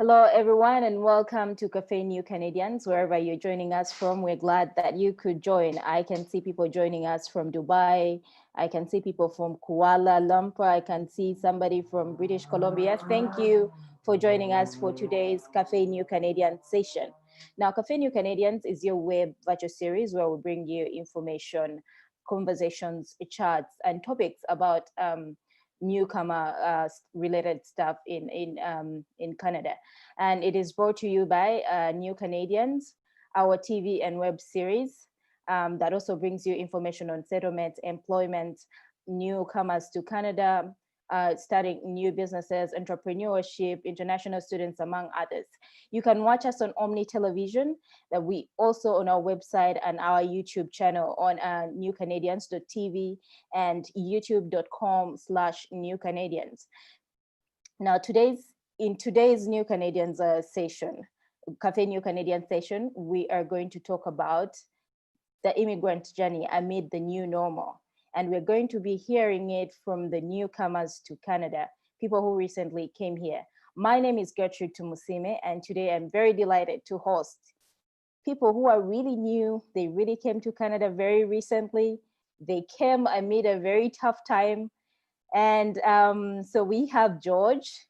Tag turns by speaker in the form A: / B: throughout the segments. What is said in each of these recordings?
A: Hello, everyone, and welcome to Cafe New Canadians, wherever you're joining us from. We're glad that you could join. I can see people joining us from Dubai. I can see people from Kuala Lumpur. I can see somebody from British Columbia. Thank you for joining us for today's Cafe New Canadian session. Now, Cafe New Canadians is your web virtual series where we bring you information, conversations, charts, and topics about newcomer related stuff in Canada, and it is brought to you by New Canadians, our TV and web series that also brings you information on settlement, employment, newcomers to Canada, starting new businesses, entrepreneurship, international students, among others. You can watch us on Omni Television, that we also on our website and our YouTube channel on newcanadians.tv and youtube.com/newcanadians. Now, in today's New Canadians session, Cafe New Canadian session, we are going to talk about the immigrant journey amid the new normal. And we're going to be hearing it from the newcomers to Canada, people who recently came here. My name is Gertrude Tumusime, and today I'm very delighted to host people who are really new. They really came to Canada very recently. They came amid a very tough time. And so we have George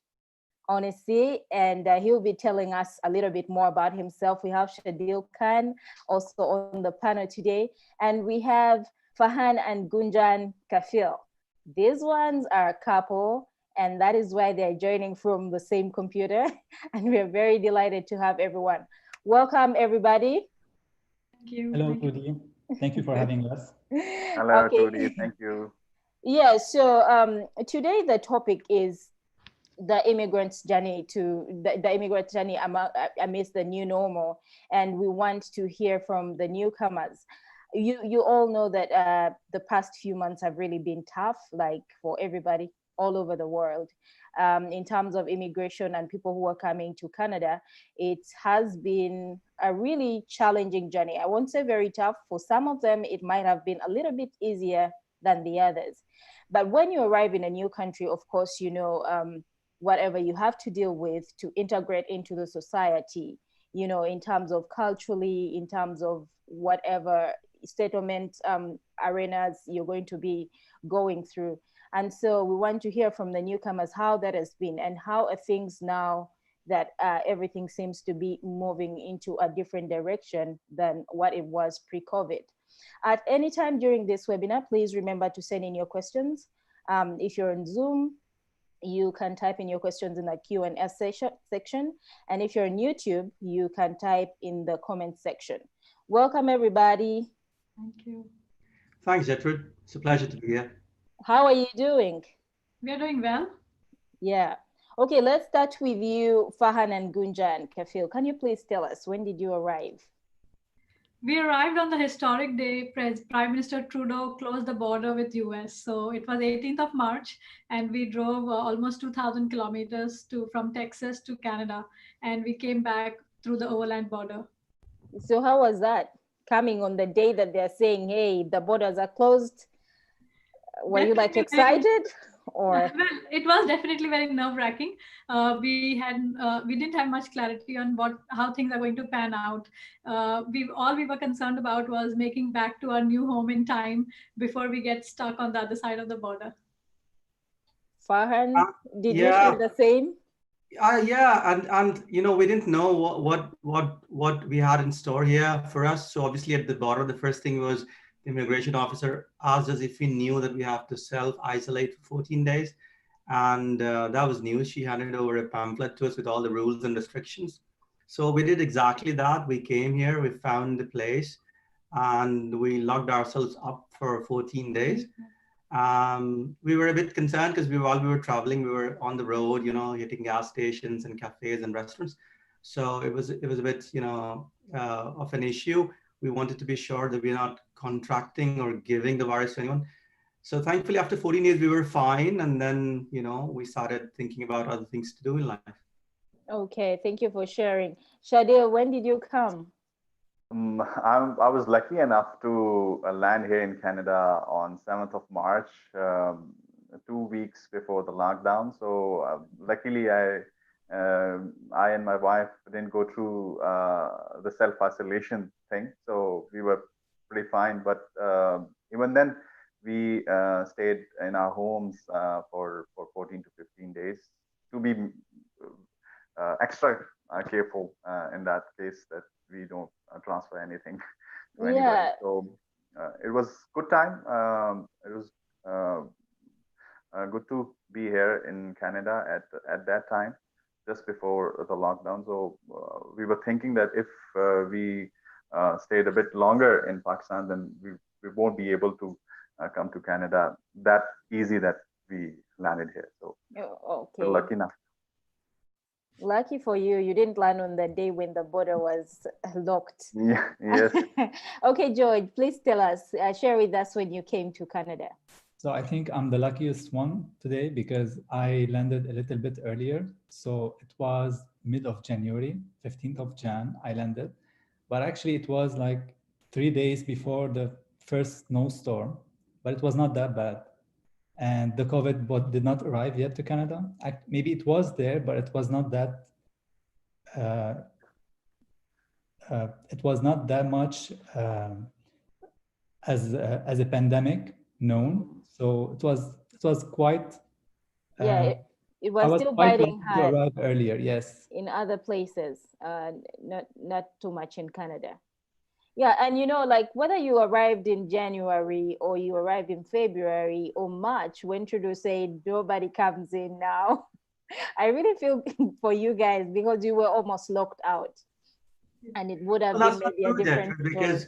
A: Oneissy, and he'll be telling us a little bit more about himself. We have Sherdil Khan also on the panel today, and we have Farhan and Gunjan Kafil. These ones are a couple, and that is why they're joining from the same computer. And we're very delighted to have everyone. Welcome, everybody.
B: Thank you.
C: Hello, Trudy. Thank you for having us.
D: Hello,
A: Okay.
D: Trudy. Thank you.
A: Yeah, so today the topic is the immigrant's journey the immigrant journey amidst the new normal, and we want to hear from the newcomers. You all know that the past few months have really been tough, like for everybody all over the world. In terms of immigration and people who are coming to Canada, it has been a really challenging journey. I won't say very tough. For some of them, it might have been a little bit easier than the others. But when you arrive in a new country, of course, you know, whatever you have to deal with to integrate into the society, you know, in terms of culturally, in terms of whatever settlement arenas you're going to be going through. And so we want to hear from the newcomers how that has been, and how are things now that everything seems to be moving into a different direction than what it was pre-COVID. At any time during this webinar, please remember to send in your questions. If you're on Zoom, you can type in your questions in the Q&A section. And if you're on YouTube, you can type in the comment section. Welcome, everybody.
B: Thank you.
C: Thanks, Gertrude. It's a pleasure to be here.
A: How are you doing?
B: We are doing well.
A: Yeah. Okay, let's start with you, Farhan and Gunjan Kafil. Can you please tell us, when did you arrive?
B: We arrived on the historic day Prime Minister Trudeau closed the border with US. So it was 18th of March, and we drove almost 2,000 kilometers from Texas to Canada, and we came back through the overland border.
A: So how was that, coming on the day that they're saying, hey, the borders are closed? Were you like excited? Or
B: well, it was definitely very nerve-wracking. We didn't have much clarity on how things are going to pan out. All we were concerned about was making back to our new home in time before we get stuck on the other side of the border.
A: Farhan, did you feel the same?
C: Yeah, and you know, we didn't know what we had in store here for us. So obviously at the border, the first thing was the immigration officer asked us if we knew that we have to self-isolate for 14 days. And that was news. She handed over a pamphlet to us with all the rules and restrictions. So we did exactly that. We came here, we found the place, and we locked ourselves up for 14 days. We were a bit concerned because while we were traveling, we were on the road, you know, hitting gas stations and cafes and restaurants. So it was a bit, you know, of an issue. We wanted to be sure that we're not contracting or giving the virus to anyone. So thankfully, after 14 days, we were fine. And then, you know, we started thinking about other things to do in life.
A: Okay, thank you for sharing. Sherdil, when did you come?
D: I was lucky enough to land here in Canada on 7th of March, 2 weeks before the lockdown. So luckily, I I and my wife didn't go through the self-isolation thing, so we were pretty fine. But even then, we stayed in our homes for 14 to 15 days to be extra careful in that case that we don't transfer anything to anybody.
A: Yeah.
D: So it was good time. It was good to be here in Canada at that time, just before the lockdown. So we were thinking that if we stayed a bit longer in Pakistan, then we won't be able to come to Canada that easy that we landed here. So we're
A: Okay.
D: lucky enough.
A: Lucky for you, you didn't land on the day when the border was locked.
D: Yeah, yes.
A: Okay, George, please tell us, share with us when you came to Canada.
E: So I think I'm the luckiest one today because I landed a little bit earlier. So it was mid of January, 15th of Jan, I landed. But actually it was like 3 days before the first snowstorm, but it was not that bad. And the COVID did not arrive yet to Canada. Maybe it was there, but it was not that much as a pandemic known. So it was quite.
A: Yeah, it was
E: I was
A: still
E: quite
A: biting
E: lucky to
A: hard
E: arrive earlier. Yes.
A: in other places, not too much in Canada. Yeah, and you know, like whether you arrived in January or you arrived in February or March, when Trudeau said nobody comes in now, I really feel for you guys because you were almost locked out, and it would have
C: Well,
A: been
C: that's not
A: maybe a
C: true,
A: different
C: Gertrude,
A: story.
C: because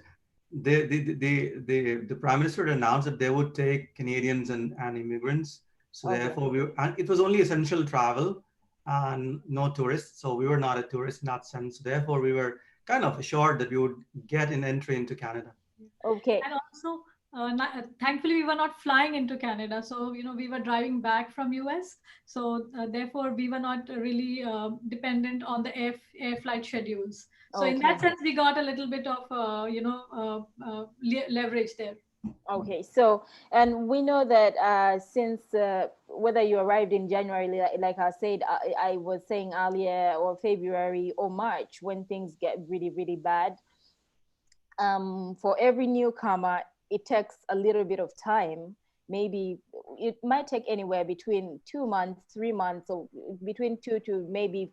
C: the Prime Minister announced that they would take Canadians and immigrants. So
A: Okay.
C: therefore, and it was only essential travel and no tourists. So we were not a tourist in that sense. Therefore, we were kind of assured that we would get an entry into Canada.
A: Okay.
B: And also, thankfully, we were not flying into Canada. So, we were driving back from US. So, therefore, we were not really dependent on the air flight schedules. So, in that
A: Okay.
B: sense, we got a little bit of, leverage there.
A: Okay, so and we know that since whether you arrived in January, like I said, I was saying earlier, or February or March, when things get really, really bad, for every newcomer, it takes a little bit of time. Maybe it might take anywhere between 2 months, 3 months, or between 2 to maybe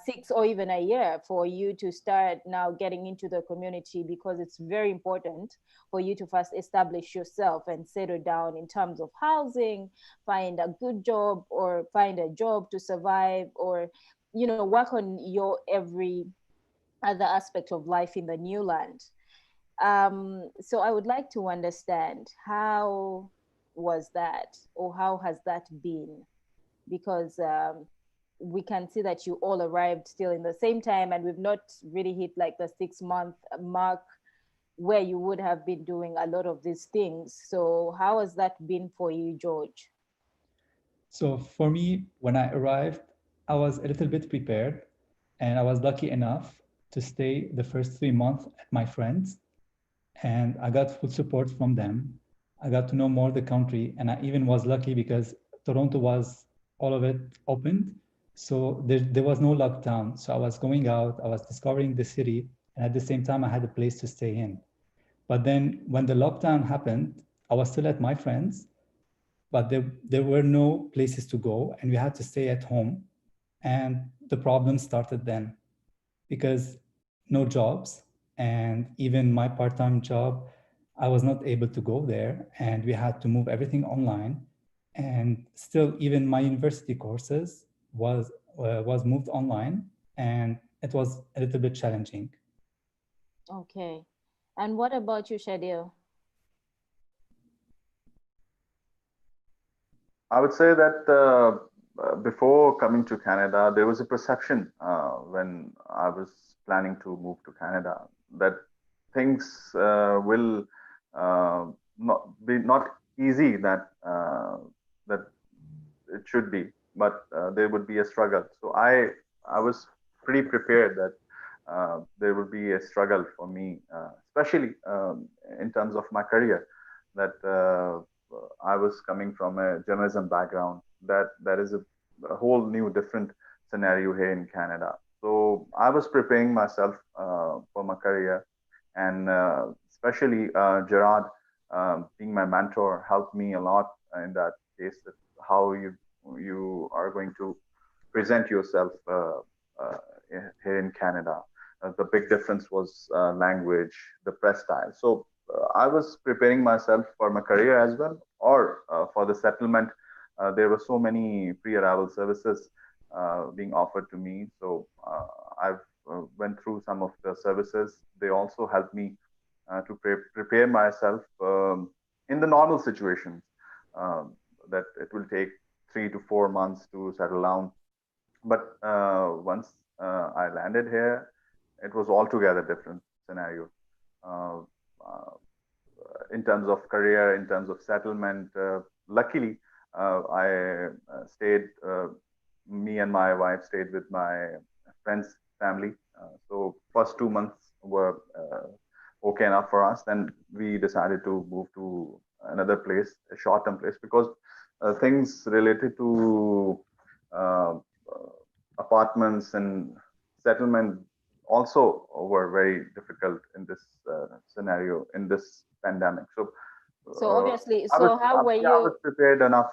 A: 6 or even a year for you to start now getting into the community, because it's very important for you to first establish yourself and settle down in terms of housing, find a good job or find a job to survive, or work on your every other aspect of life in the new land. So I would like to understand, how was that, or how has that been? Because we can see that you all arrived still in the same time, and we've not really hit like the 6 month mark where you would have been doing a lot of these things. So how has that been for you, George?
E: So for me, when I arrived, I was a little bit prepared, and I was lucky enough to stay the first 3 months at my friends, and I got full support from them. I got to know more the country, and I even was lucky because Toronto was all of it opened. So there was no lockdown. So I was going out, I was discovering the city, and at the same time, I had a place to stay in. But then when the lockdown happened, I was still at my friends, but there were no places to go, and we had to stay at home. And the problem started then, because no jobs, and even my part-time job, I was not able to go there, and we had to move everything online. And still, even my university courses was moved online, and it was a little bit challenging.
A: Okay. And what about you, Sherdil?
D: I would say that before coming to Canada, there was a perception when I was planning to move to Canada that things will not easy that it should be, but there would be a struggle. So I was pretty prepared that there would be a struggle for me, especially in terms of my career. That I was coming from a journalism background. That is a whole new different scenario here in Canada. So I was preparing myself for my career, and especially Gerard, being my mentor, helped me a lot in that case. That how you are going to present yourself here in Canada. The big difference was language, the press style. So I was preparing myself for my career as well, or for the settlement. There were so many pre-arrival services being offered to me. So I've went through some of the services. They also helped me to prepare myself in the normal situations, that it will take 3 to 4 months to settle down. But once I landed here, it was altogether different scenario. Uh, uh, in terms of career, in terms of settlement, luckily, I stayed, me and my wife stayed with my friend's family. So first 2 months were okay enough for us. Then we decided to move to another place, a short-term place, because things related to uh, apartments and settlement also were very difficult in this scenario, in this pandemic. So
A: So obviously,
D: I was,
A: so how were
D: I was
A: you?
D: prepared enough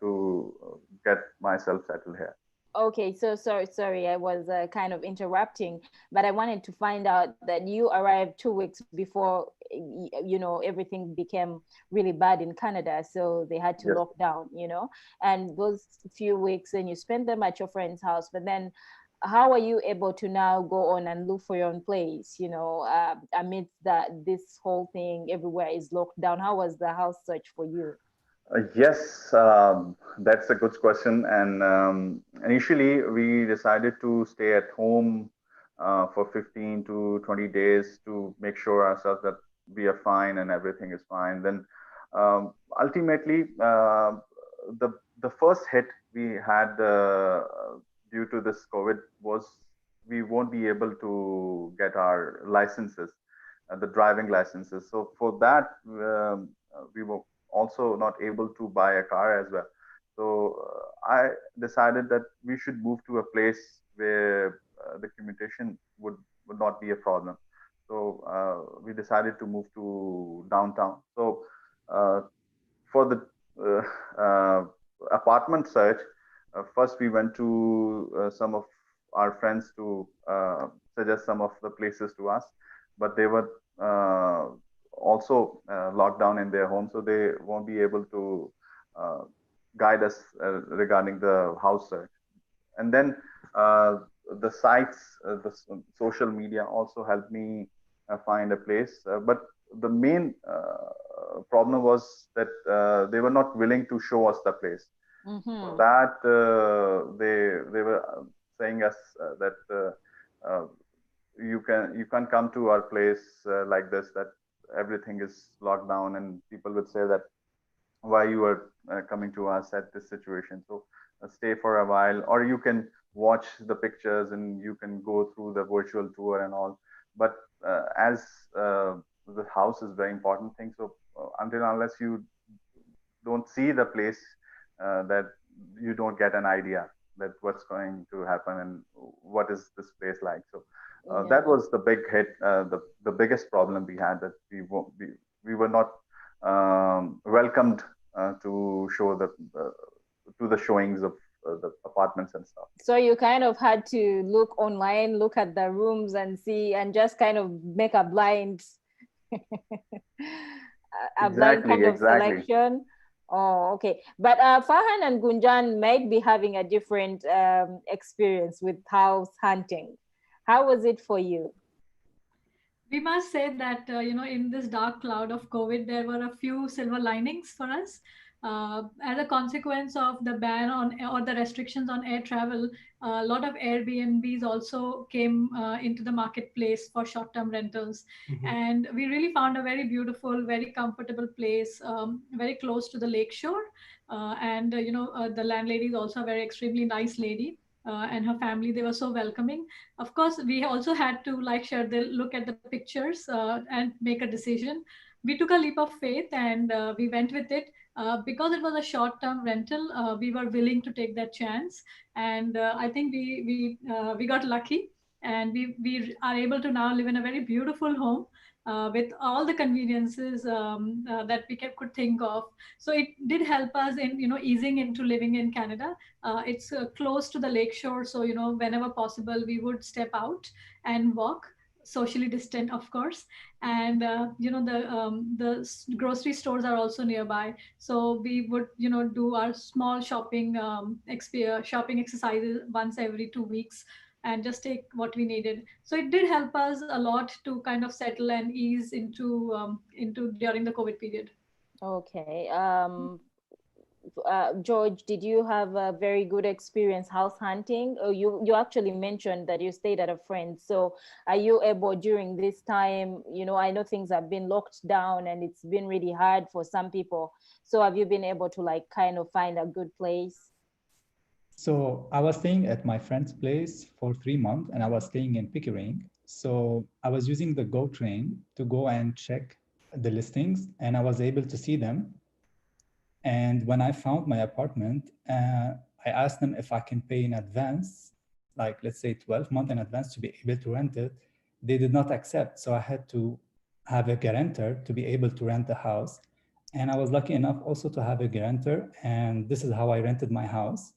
D: to get myself settled here.
A: Okay, so sorry, I was kind of interrupting, but I wanted to find out that you arrived 2 weeks before, everything became really bad in Canada, so they had to
D: Yes.
A: lock down, and those few weeks, and you spent them at your friend's house, but then how are you able to now go on and look for your own place, amidst that this whole thing everywhere is locked down? How was the house search for you?
D: Yes, that's a good question. And initially, we decided to stay at home for 15 to 20 days to make sure ourselves that we are fine and everything is fine. Then ultimately, the the first hit we had due to this COVID was we won't be able to get our licenses, the driving licenses. So for that, we were also not able to buy a car as well. So I decided that we should move to a place where the commutation would not be a problem. So we decided to move to downtown. So uh, for the apartment search, first we went to some of our friends to suggest some of the places to us, but they were also locked down in their home, so they won't be able to uh, guide us regarding the house search. And then the sites, social media also helped me find a place. But the main problem was that they were not willing to show us the place. For
A: Mm-hmm.
D: that, they were saying us that you can't come to our place like this. That everything is locked down, and people would say that why you are coming to us at this situation. So stay for a while, or you can watch the pictures and you can go through the virtual tour and all. But as the house is very important thing, so until unless you don't see the place, that you don't get an idea that what's going to happen and what is this place like. So that
A: Yeah.
D: was the big hit, the biggest problem we had, that we were not welcomed to show to the showings of the apartments and stuff.
A: So you kind of had to look online, look at the rooms and see, and just kind of make a blind, a blind
D: Exactly,
A: kind of
D: exactly.
A: selection. Oh, okay. But Farhan and Gunjan might be having a different experience with house hunting. How was it for you?
B: We must say that in this dark cloud of COVID, there were a few silver linings for us. As a consequence of the ban on or the restrictions on air travel, a lot of Airbnbs also came into the marketplace for short-term rentals, and we really found a very beautiful, very comfortable place, very close to the lake shore. And the landlady is also a very extremely nice lady. And her family, they were so welcoming. Of course, we also had to, like Sherdil, look at the pictures and make a decision. We took a leap of faith and we went with it. Because it was a short-term rental, we were willing to take that chance, and I think we got lucky, and we are able to now live in a very beautiful home with all the conveniences that we could think of. So it did help us in easing into living in Canada. It's close to the lakeshore, so whenever possible we would step out and walk, socially distant of course, and the grocery stores are also nearby, so we would do our small shopping exercises once every 2 weeks and just take what we needed. So it did help us a lot to kind of settle and ease into during the COVID period.
A: Okay. George, did you have a very good experience house hunting? Oh, you actually mentioned that you stayed at a friend. So are you able during this time, I know things have been locked down and it's been really hard for some people. So have you been able to like kind of find a good place?
E: So I was staying at my friend's place for 3 months, and I was staying in Pickering. So I was using the GO train to go and check the listings, and I was able to see them. And when I found my apartment, I asked them if I can pay in advance, like let's say 12 months in advance to be able to rent it. They did not accept. So I had to have a guarantor to be able to rent the house. And I was lucky enough also to have a guarantor. And this is how I rented my house.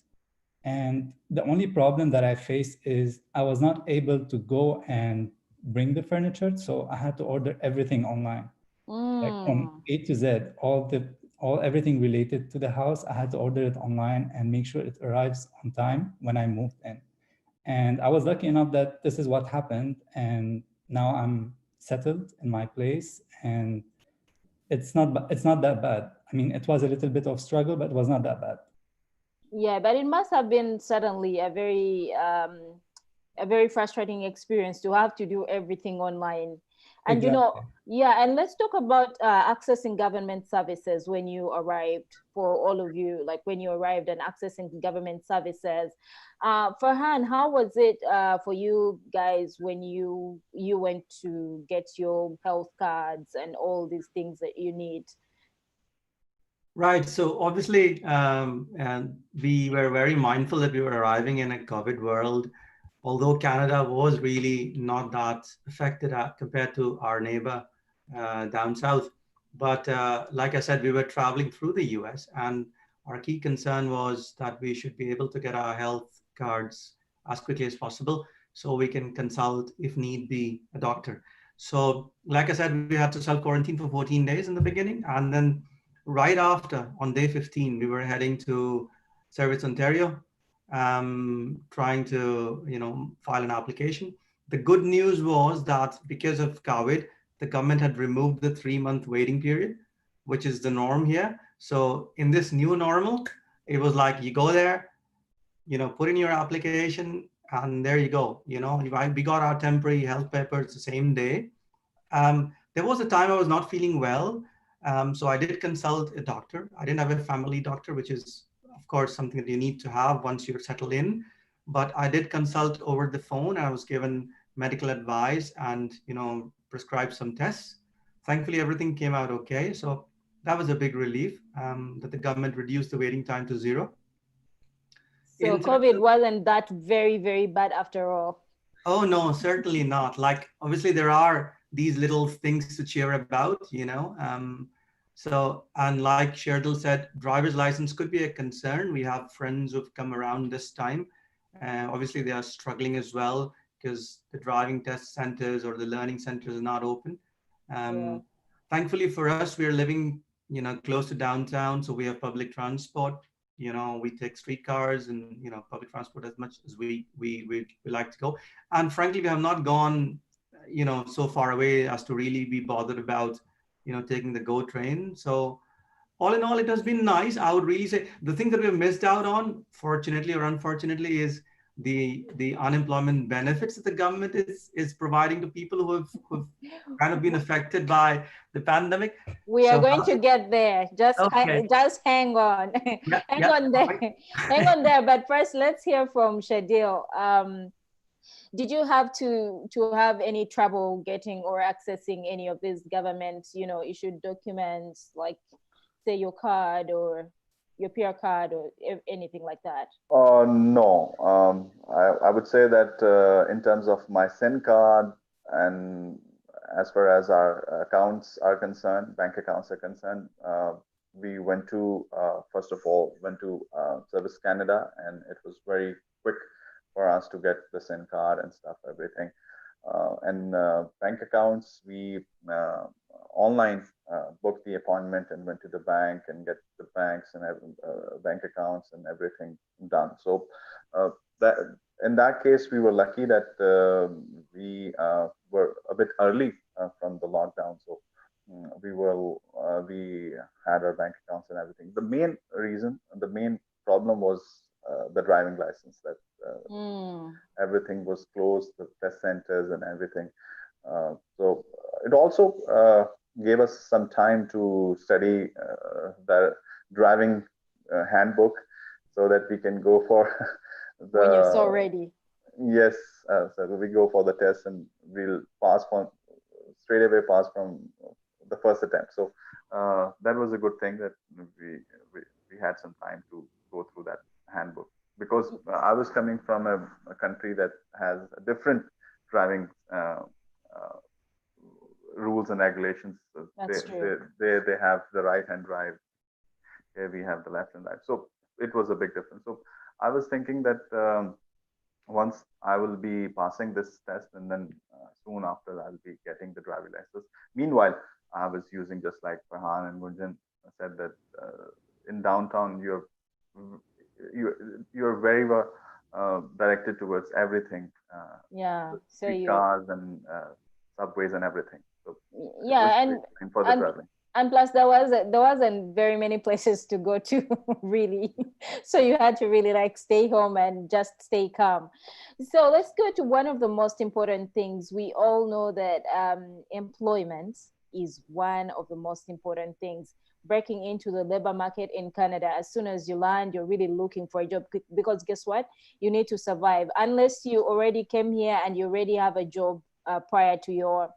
E: And the only problem that I faced is I was not able to go and bring the furniture. So I had to order everything online. Like from A to Z, everything related to the house, I had to order it online and make sure it arrives on time when I moved in. And I was lucky enough that this is what happened. And now I'm settled in my place, and it's not that bad. I mean, it was a little bit of struggle, but it was not that bad.
A: Yeah, but it must have been suddenly a very frustrating experience to have to do everything online. And
E: Exactly.
A: yeah, and let's talk about accessing government services when you arrived, for all of you, like when you arrived and accessing government services. Farhan, how was it for you guys when you went to get your health cards and all these things that you need?
C: Right. So obviously, and we were very mindful that we were arriving in a COVID world, although Canada was really not that affected compared to our neighbor down south. But like I said, we were traveling through the US, and our key concern was that we should be able to get our health cards as quickly as possible so we can consult, if need be, a doctor. So like I said, we had to self-quarantine for 14 days in the beginning, and then right after, on day 15, we were heading to Service Ontario, trying to file an application. The good news was that because of COVID, the government had removed the 3-month waiting period, which is the norm here. So in this new normal, it was like you go there, put in your application, and there you go. We got our temporary health papers the same day. There was a time I was not feeling well. So I did consult a doctor. I didn't have a family doctor, which is, of course, something that you need to have once you're settled in. But I did consult over the phone. I was given medical advice and, prescribed some tests. Thankfully, everything came out okay. So that was a big relief that the government reduced the waiting time to 0.
A: So COVID wasn't that very, very bad after all.
C: Oh, no, certainly not. Like, obviously, there are these little things to cheer about, So, and like Sherdil said, driver's license could be a concern. We have friends who've come around this time. Obviously, they are struggling as well because the driving test centers or the learning centers are not open.
A: Yeah.
C: Thankfully for us, we're living, close to downtown. So we have public transport. We take streetcars and, public transport as much as we like to go. And frankly, we have not gone, so far away as to really be bothered about, taking the GO train. So all in all, it has been nice. I would really say the thing that we've missed out on, fortunately or unfortunately, is the unemployment benefits that the government is providing to people who've kind of been affected by the pandemic.
A: We are going to get there. Just hang on. Hang on there. Hang on there. But first, let's hear from Sherdil. Did you have to have any trouble getting or accessing any of these government, issued documents, like say, your card or your PR card or anything like that?
D: No, I would say that in terms of my SIN card and as far as our accounts are concerned, bank accounts are concerned, we went to, first of all, went to Service Canada, and it was very quick for us to get the SIN card and stuff, everything. And bank accounts, we online booked the appointment and went to the bank and get the banks and bank accounts and everything done. So that in that case, we were lucky that we were a bit early from the lockdown. So we had our bank accounts and everything. The main reason, the main problem was the driving license, that everything was closed, the test centers and everything. So it also gave us some time to study the driving handbook so that we can go for the.
A: When you're so ready.
D: Yes, so we go for the test and we'll pass from straight away, pass from the first attempt. So that was a good thing that we had some time to go through that handbook, because I was coming from a country that has a different driving rules and regulations.
A: That's true.
D: They have the right-hand drive. Here we have the left-hand drive. So it was a big difference. So I was thinking that once I will be passing this test, and then soon after I'll be getting the driving license. Meanwhile, I was using, just like Farhan and Gunjan said, that in downtown you're very well directed towards everything.
A: Yeah. So you
D: cars and subways and everything. So
A: yeah, and
D: for the traveling.
A: And plus there wasn't very many places to go to really. So you had to really like stay home and just stay calm. So let's go to one of the most important things. We all know that employment is one of the most important things. Breaking into the labor market in Canada, as soon as you land, you're really looking for a job, because guess what? You need to survive. Unless you already came here and you already have a job prior to your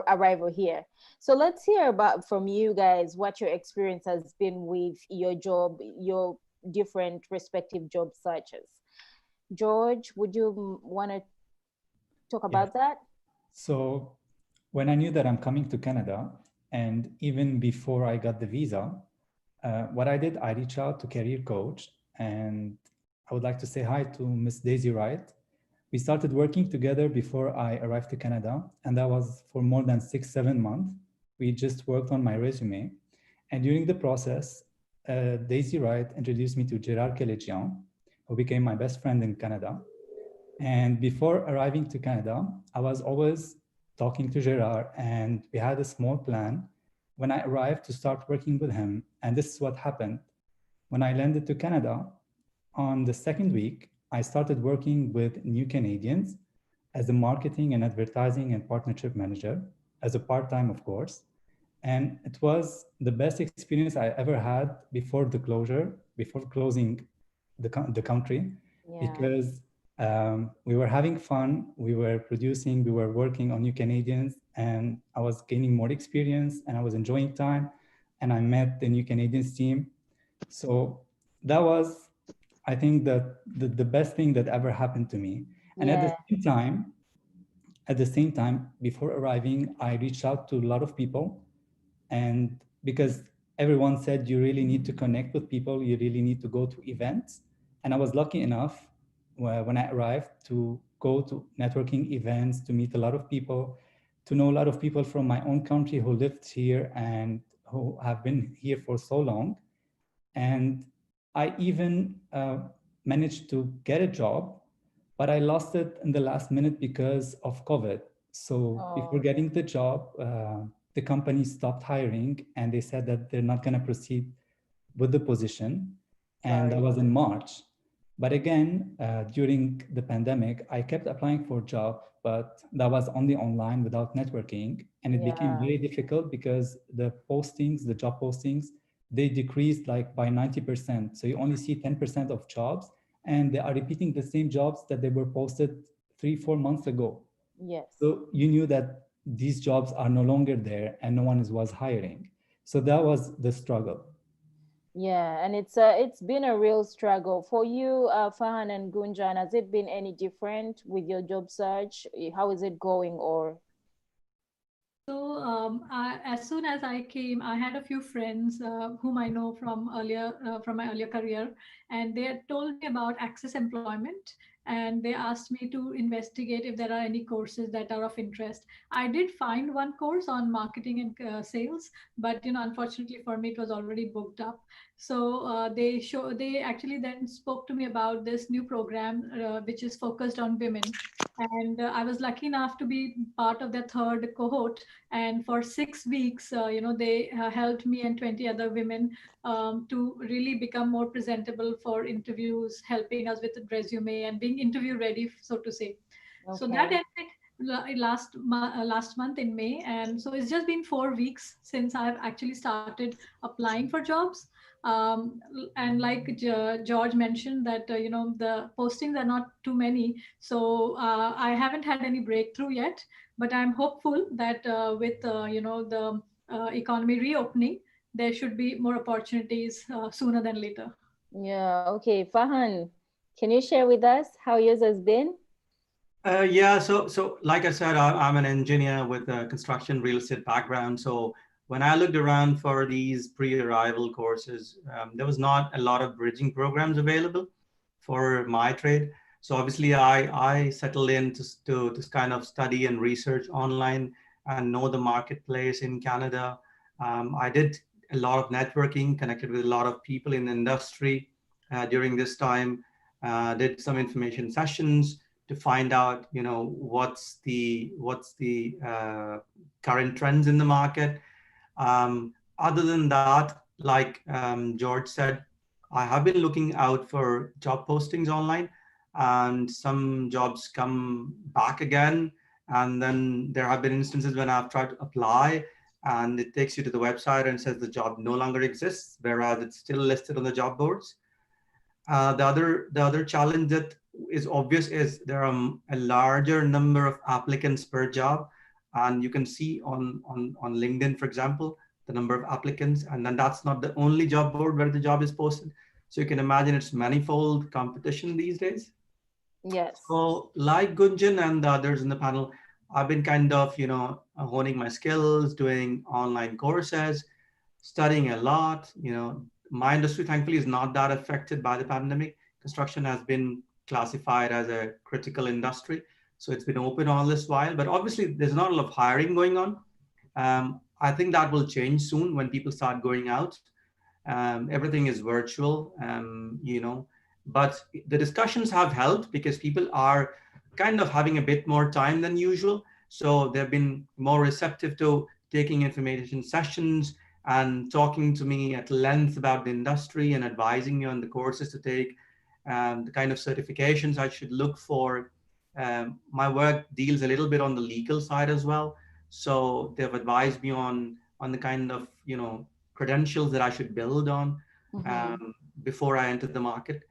A: arrival here. So let's hear about from you guys what your experience has been with your job, your different respective job searches. George, would you want to talk about that?
E: So when I knew that I'm coming to Canada, and even before I got the visa, what I did, I reached out to career coach, and I would like to say hi to Miss Daisy Wright. We started working together before I arrived to Canada, and that was for more than 6-7 months. We just worked on my resume. And during the process, Daisy Wright introduced me to Gerard Kellejian, who became my best friend in Canada. And before arriving to Canada, I was always talking to Gerard, and we had a small plan when I arrived to start working with him. And this is what happened. When I landed to Canada, on the second week, I started working with New Canadians as a marketing and advertising and partnership manager, as a part-time, of course. And it was the best experience I ever had before closing the country, because we were having fun, we were producing, we were working on New Canadians, and I was gaining more experience and I was enjoying time, and I met the New Canadians team. So that was, I think, that the best thing that ever happened to me. And at the same time, before arriving, I reached out to a lot of people, and because everyone said you really need to connect with people, you really need to go to events. And I was lucky enough when I arrived to go to networking events, to meet a lot of people, to know a lot of people from my own country who lived here and who have been here for so long. And I even managed to get a job, but I lost it in the last minute because of COVID. So before getting the job, the company stopped hiring, and they said that they're not going to proceed with the position. And that was in March. But again, during the pandemic, I kept applying for a job, but that was only online without networking. And it became very difficult because the job postings, they decreased like by 90%. So you only see 10% of jobs, and they are repeating the same jobs that they were posted 3-4 months ago.
A: Yes.
E: So you knew that these jobs are no longer there and no one was hiring. So that was the struggle.
A: Yeah, and it's been a real struggle for you, Farhan and Gunjan. Has it been any different with your job search? How is it going? Or
B: So as soon as I came, I had a few friends whom I know from my earlier career, and they had told me about Access Employment, and they asked me to investigate if there are any courses that are of interest. I did find one course on marketing and sales, but unfortunately for me, it was already booked up. So they actually then spoke to me about this new program which is focused on women. And I was lucky enough to be part of their third cohort, and for 6 weeks they helped me and 20 other women to really become more presentable for interviews, helping us with the resume and being interview ready, so to say. So that
A: okay.
B: ended last month in May, and so it's just been 4 weeks since I've actually started applying for jobs. And like George mentioned that the postings are not too many, so I haven't had any breakthrough yet. But I'm hopeful that with the economy reopening, there should be more opportunities sooner than later.
A: Yeah, okay. Farhan, can you share with us how yours has been?
C: Yeah, so like I said, I'm an engineer with a construction real estate background. So when I looked around for these pre-arrival courses, there was not a lot of bridging programs available for my trade. So obviously, I settled in to kind of study and research online and know the marketplace in Canada. I did a lot of networking, connected with a lot of people in the industry during this time. Did some information sessions to find out, what's the current trends in the market. Other than that, like George said, I have been looking out for job postings online, and some jobs come back again. And then there have been instances when I've tried to apply, and it takes you to the website and says the job no longer exists, whereas it's still listed on the job boards. The other challenge that is obvious is there are a larger number of applicants per job, and you can see on LinkedIn, for example, the number of applicants, and then that's not the only job board where the job is posted. So you can imagine it's manifold competition these days.
A: Yes.
C: So like Gunjan and the others in the panel, I've been kind of, honing my skills, doing online courses, studying a lot. My industry thankfully is not that affected by the pandemic. Construction has been classified as a critical industry, so it's been open all this while. But obviously, there's not a lot of hiring going on. I think that will change soon when people start going out. Everything is virtual, but the discussions have helped because people are kind of having a bit more time than usual. So they've been more receptive to taking information sessions and talking to me at length about the industry and advising me on the courses to take, the kind of certifications I should look for. My work deals a little bit on the legal side as well. So they've advised me on the kind of, credentials that I should build on before I enter the market.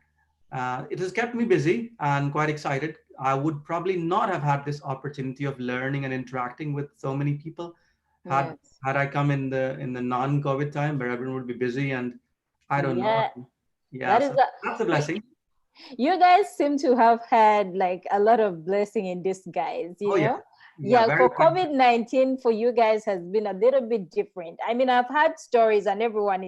C: It has kept me busy and quite excited. I would probably not have had this opportunity of learning and interacting with so many people had
A: Yes.
C: had I come in the non-COVID time where everyone would be busy, and I don't know.
A: Yeah,
C: Yeah,
A: that is
C: so that's a blessing.
A: you guys seem to have had like a lot of blessing in disguise,
C: Oh yeah, yeah,
A: Yeah,
C: very
A: for
C: good.
A: COVID-19 for you guys has been a little bit different. I mean, I've had stories and everyone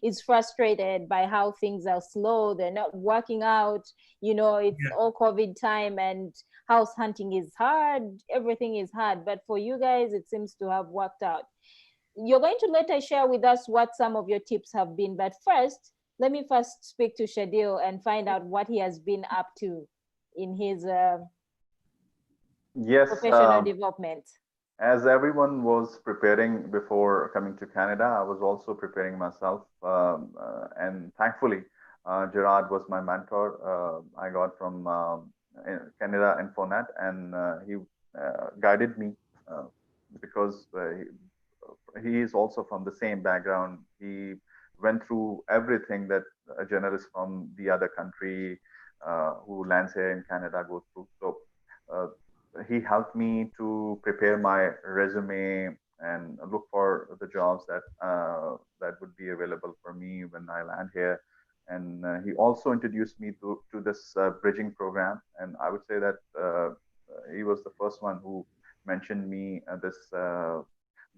A: is frustrated by how things are slow, they're not working out, it's
C: Yeah.
A: all COVID time and house hunting is hard, everything is hard. But for you guys, it seems to have worked out. You're going to later share with us what some of your tips have been. But first, let me first speak to Sherdil and find out what he has been up to in his
D: Yes,
A: professional development.
D: as everyone was preparing before coming to Canada, I was also preparing myself. And thankfully, Gerard was my mentor. I got from Canada Infonet, and he guided me uh, because he is also from the same background. He went through everything that a journalist from the other country who lands here in Canada go through. So uh, he helped me to prepare my resume and look for the jobs that that would be available for me when I land here. And he also introduced me to this bridging program. And I would say that he was the first one who mentioned me this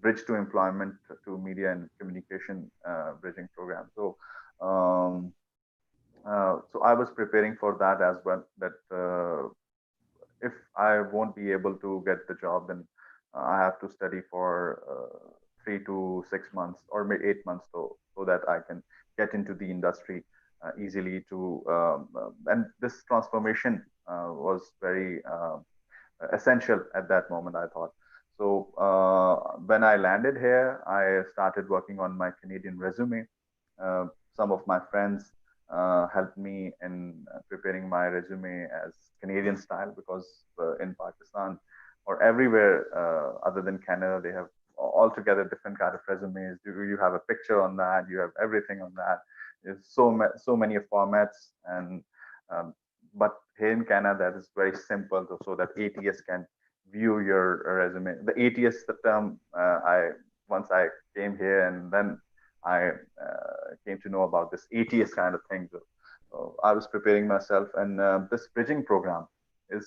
D: bridge to employment to media and communication bridging program. So I was preparing for that as well. That if I won't be able to get the job, then I have to study for 3 to 6 months or maybe 8 months, so that I can get into the industry easily. And this transformation was very essential at that moment, I thought. So when I landed here, I started working on my Canadian resume. Some of my friends helped me in preparing my resume as Canadian style, because in Pakistan or everywhere other than Canada, they have altogether different kind of resumes. You have a picture on that, you have everything on that. There's so many formats, and but here in Canada, that is very simple, so that ATS can view your resume. The ATS, the term, once I came here, and then I came to know about this ATS kind of thing. So I was preparing myself, and this bridging program is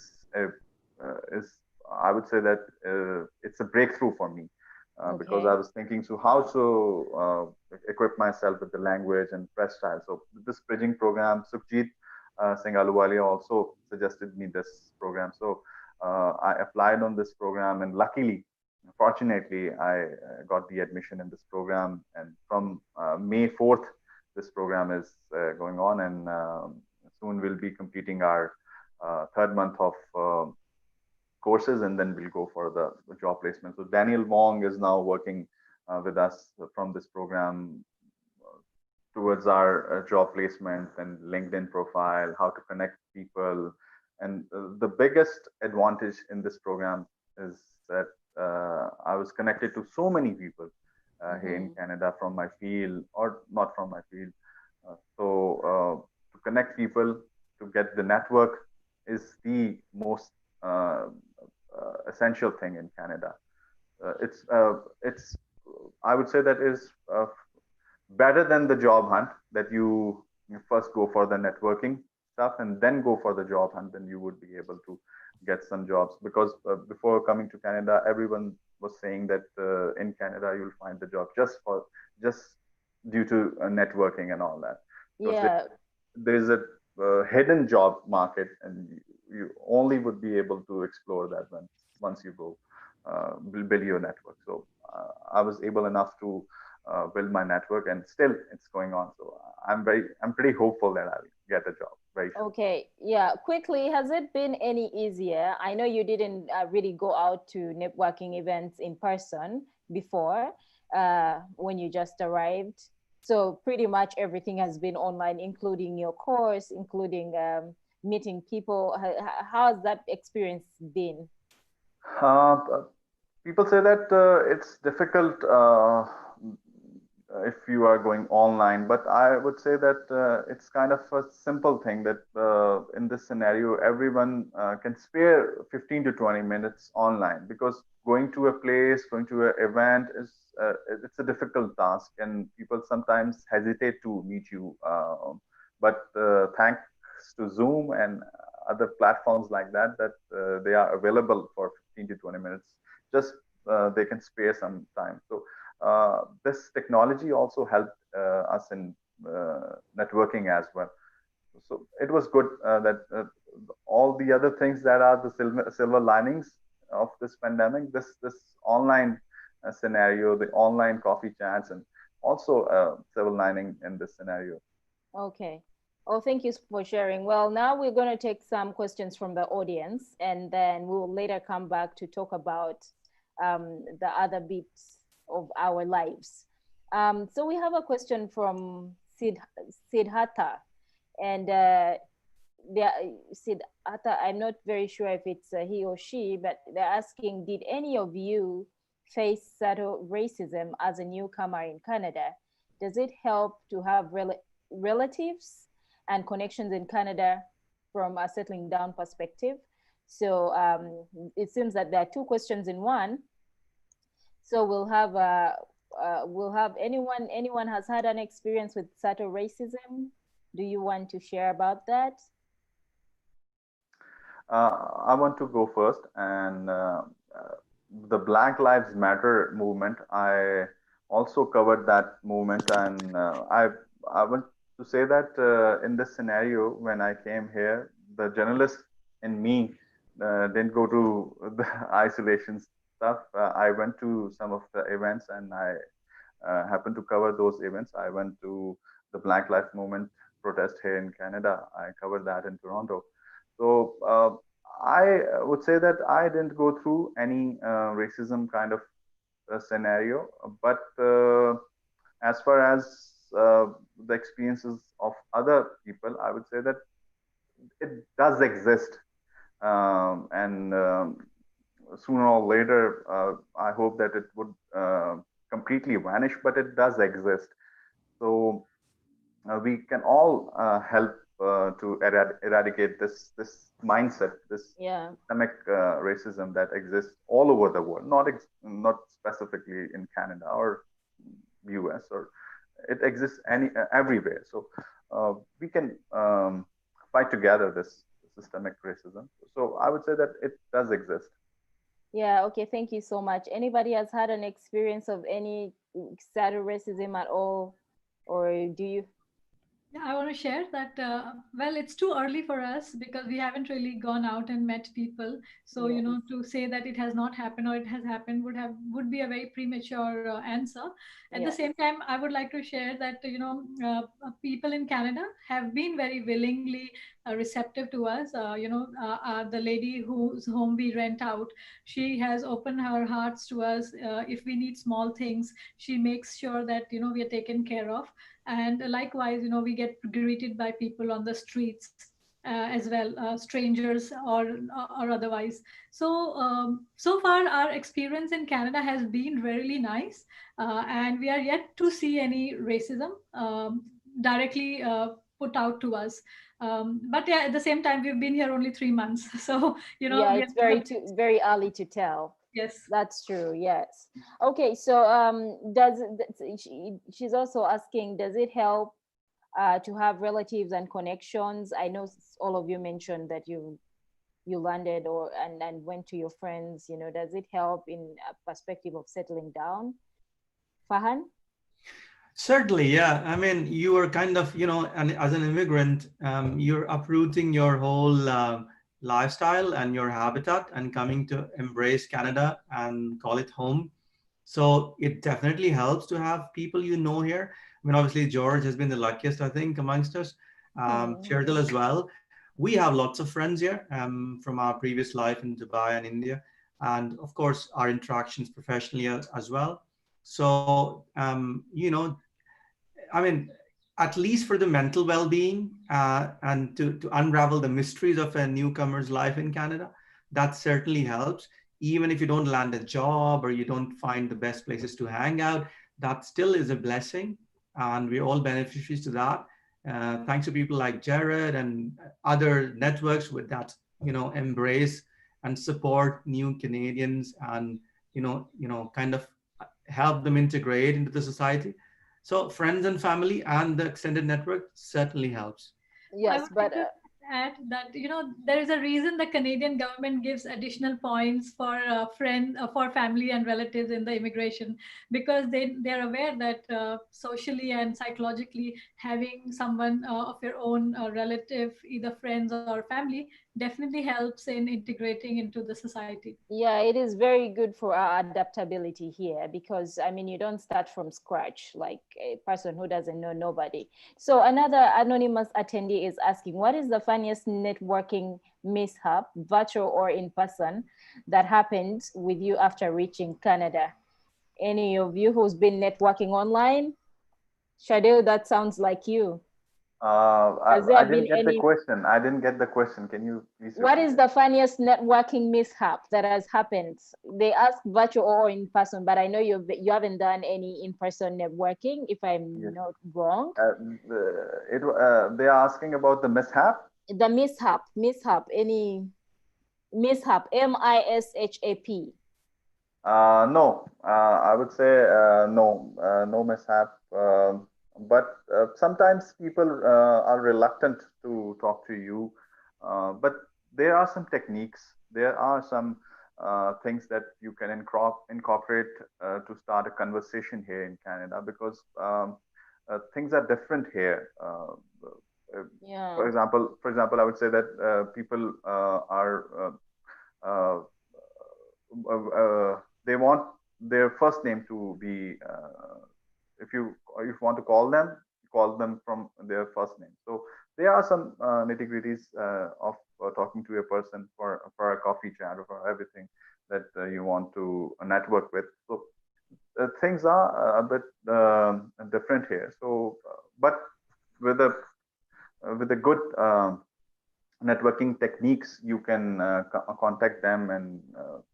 D: I would say that it's a breakthrough for me. Because I was thinking, so how to equip myself with the language and press style. So this bridging program, Sukhjit Singh Aluwalia also suggested me this program. So I applied on this program, and luckily, fortunately, I got the admission in this program. And from May 4th, this program is going on, and soon we'll be completing our third month of courses, and then we'll go for the job placement. So Daniel Wong is now working with us from this program towards our job placement and LinkedIn profile, how to connect people. And the biggest advantage in this program is that I was connected to so many people here in Canada from my field or not from my field. So to connect people, to get the network is the most essential thing in Canada. It's I would say that is better than the job hunt, that you first go for the networking stuff and then go for the job hunt, then you would be able to get some jobs. Because before coming to Canada, everyone was saying that in Canada you'll find the job just due to networking and all that.
A: Yeah.
D: There's a hidden job market, and you only would be able to explore that once you go build your network. So I was able enough to build my network, and still it's going on. So I'm pretty hopeful that I'll get a job very soon.
A: Okay, yeah. Quickly, has it been any easier? I know you didn't really go out to networking events in person before when you just arrived. So pretty much everything has been online, including your course, including meeting people. How has that experience been?
D: People say that it's difficult if you are going online, but I would say that it's kind of a simple thing, that in this scenario, everyone can spare 15 to 20 minutes online, because going to a place, going to an event it's a difficult task, and people sometimes hesitate to meet you. But thanks to Zoom and other platforms like that, they are available for 15 to 20 minutes. Just they can spare some time. So this technology also helped us in networking as well. So it was good that all the other things that are the silver linings of this pandemic, this online scenario, the online coffee chats, and also silver lining in this scenario.
A: Okay. Oh, thank you for sharing. Well, now we're going to take some questions from the audience, and then we'll later come back to talk about the other bits of our lives. So we have a question from Siddhartha, and Siddhartha, I'm not very sure if it's he or she, but they're asking, did any of you face subtle racism as a newcomer in Canada? Does it help to have relatives and connections in Canada from a settling down perspective? So it seems that there are two questions in one. So we'll have anyone has had an experience with subtle racism. Do you want to share about that?
D: I want to go first, and the Black Lives Matter movement. I also covered that movement, and I want to say that in this scenario, when I came here, the journalist in me didn't go to the isolation stuff. I went to some of the events, and I happened to cover those events. I went to the Black Lives Movement protest here in Canada. I covered that in Toronto. So I would say that I didn't go through any racism kind of scenario, but as far as the experiences of other people, I would say that it does exist, and sooner or later, I hope that it would completely vanish, but it does exist. So we can all help to eradicate this mindset, this
A: Yeah.
D: systemic racism that exists all over the world, not specifically in Canada or US, or it exists everywhere. So we can fight together this systemic racism. So I would say that it does exist.
A: Yeah, okay, thank you so much. Anybody has had an experience of any subtle racism at all? Or do you?
B: Yeah, I want to share that, well, it's too early for us because we haven't really gone out and met people. So,
A: Yes.
B: to say that it has not happened or it has happened would be a very premature answer. At the
A: Yeah.
B: same time, I would like to share that, people in Canada have been very willingly receptive to us. The lady whose home we rent out, she has opened her hearts to us. If we need small things, she makes sure that, we are taken care of. And likewise, we get greeted by people on the streets as well, strangers or otherwise. So so far our experience in Canada has been really nice, and we are yet to see any racism directly put out to us. But yeah, at the same time, we've been here only 3 months, so
A: Yeah,
B: we are
A: it's
B: not the
A: very early to tell.
B: yes.
A: That's true. Yes. Okay. So she's also asking, does it help to have relatives and connections? I know all of you mentioned that you landed and went to your friends. Does it help in a perspective of settling down? Fahan?
C: Certainly, yeah. I mean, you are kind of, and as an immigrant, you're uprooting your whole lifestyle and your habitat and coming to embrace Canada and call it home. So it definitely helps to have people here. I mean, obviously, George has been the luckiest, I think, amongst us.
A: Hmm.
C: Sherdil as well. We have lots of friends here from our previous life in Dubai and India. And of course, our interactions professionally as well. So, I mean, at least for the mental well-being and to unravel the mysteries of a newcomer's life in Canada, that certainly helps. Even if you don't land a job or you don't find the best places to hang out, that still is a blessing, and we're all beneficiaries to that. Thanks to people like Jared and other networks with that, embrace and support new Canadians and kind of help them integrate into the society. So friends and family and the extended network certainly helps.
B: I
A: Yes,
B: would like
A: but
B: to add that there is a reason the Canadian government gives additional points for friends, for family and relatives in the immigration, because they're aware that socially and psychologically having someone of your own relative, either friends or family, definitely helps in integrating into the society.
A: yeah, it is very good for our adaptability here because I mean, you don't start from scratch like a person who doesn't know nobody. So another anonymous attendee is asking, what is the funniest networking mishap, virtual or in person, that happened with you after reaching Canada? Any of you who's been networking online? Sherdil, that sounds like you. Has
D: I
A: there been
D: didn't get the
A: any?
D: question. I didn't get the question. Can you please
A: What
D: repeat
A: is
D: it?
A: the funniest networking mishap that has happened? They ask virtual or in person, but I know you haven't done any in-person networking, if I'm
D: Yes.
A: not wrong.
D: They are asking about the mishap.
A: The mishap, any mishap, MISHAP.
D: No, I would say no, no mishap. But sometimes people are reluctant to talk to you. But there are some techniques. There are some things that you can incorporate to start a conversation here in Canada, because things are different here.
A: Yeah.
D: For example, I would say that people are uh, they want their first name to be if you want to call them from their first name. So there are some nitty gritties of talking to a person for a coffee chat or for everything that you want to network with. So things are a bit different here. So but with a good networking techniques, you can contact them, and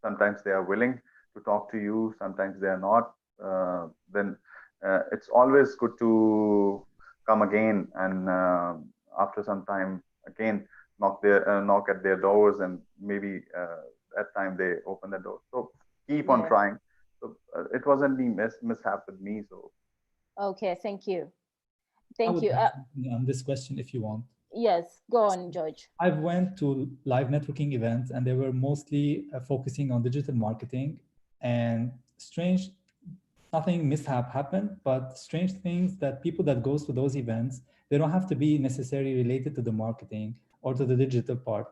D: sometimes they are willing to talk to you, sometimes they are not. Then it's always good to come again, and after some time again knock at their doors, and maybe that time they open the door. So keep on
A: Yeah.
D: trying. So it wasn't the mishap with me. So
A: Okay. Thank you.
E: I
A: Thank
E: would
A: you.
E: add something on this question if you want.
A: Yes. Go on, George.
E: I've went to live networking events and they were mostly focusing on digital marketing, and strange, nothing mishap happened, but strange things that people that goes to those events, they don't have to be necessarily related to the marketing or to the digital part.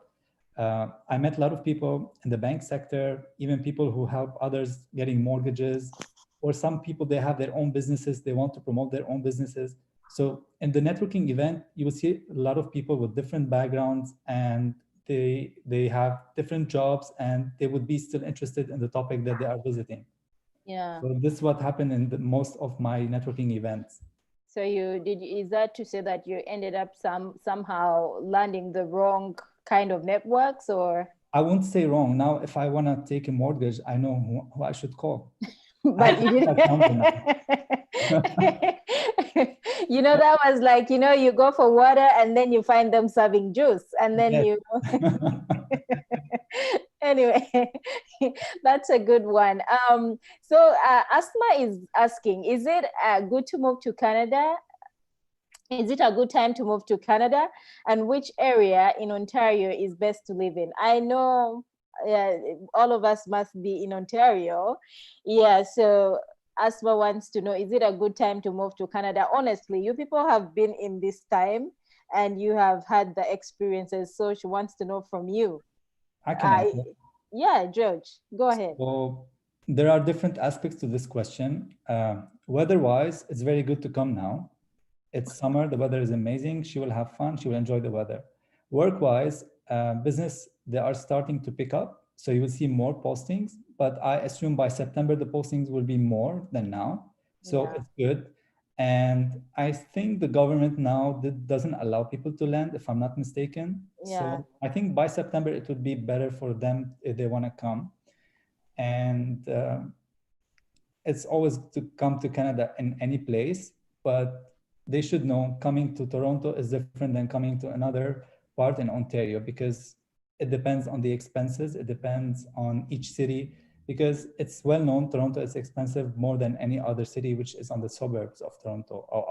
E: I met a lot of people in the bank sector, even people who help others getting mortgages, or some people, they have their own businesses, they want to promote their own businesses. So in the networking event, you will see a lot of people with different backgrounds, and they have different jobs, and they would be still interested in the topic that they are visiting.
A: Yeah.
E: So this is what happened in most of my networking events.
A: So is that to say that you ended up somehow landing the wrong kind of networks, or?
E: I won't say wrong. Now, if I want to take a mortgage, I know who I should call.
A: But you didn't. That was like, you go for water and then you find them serving juice, and then
E: Yes.
A: anyway, that's a good one. So Asma is asking, is it good to move to Canada? Is it a good time to move to Canada? And which area in Ontario is best to live in? I know all of us must be in Ontario. Yeah, so Asma wants to know, is it a good time to move to Canada? Honestly, you people have been in this time and you have had the experiences. So she wants to know from you.
E: I can answer.
A: Yeah, George, go ahead.
E: So there are different aspects to this question. Weather-wise, it's very good to come now. It's summer, the weather is amazing. She will have fun, she will enjoy the weather. Work-wise, business, they are starting to pick up. So you will see more postings, but I assume by September, the postings will be more than now. So
A: Yeah.
E: it's good. And I think the government now doesn't allow people to land, if I'm not mistaken.
A: Yeah.
E: So I think by September, it would be better for them if they want to come. And it's always to come to Canada in any place, but they should know coming to Toronto is different than coming to another part in Ontario, because it depends on the expenses. It depends on each city, because it's well known Toronto is expensive more than any other city which is on the suburbs of Toronto or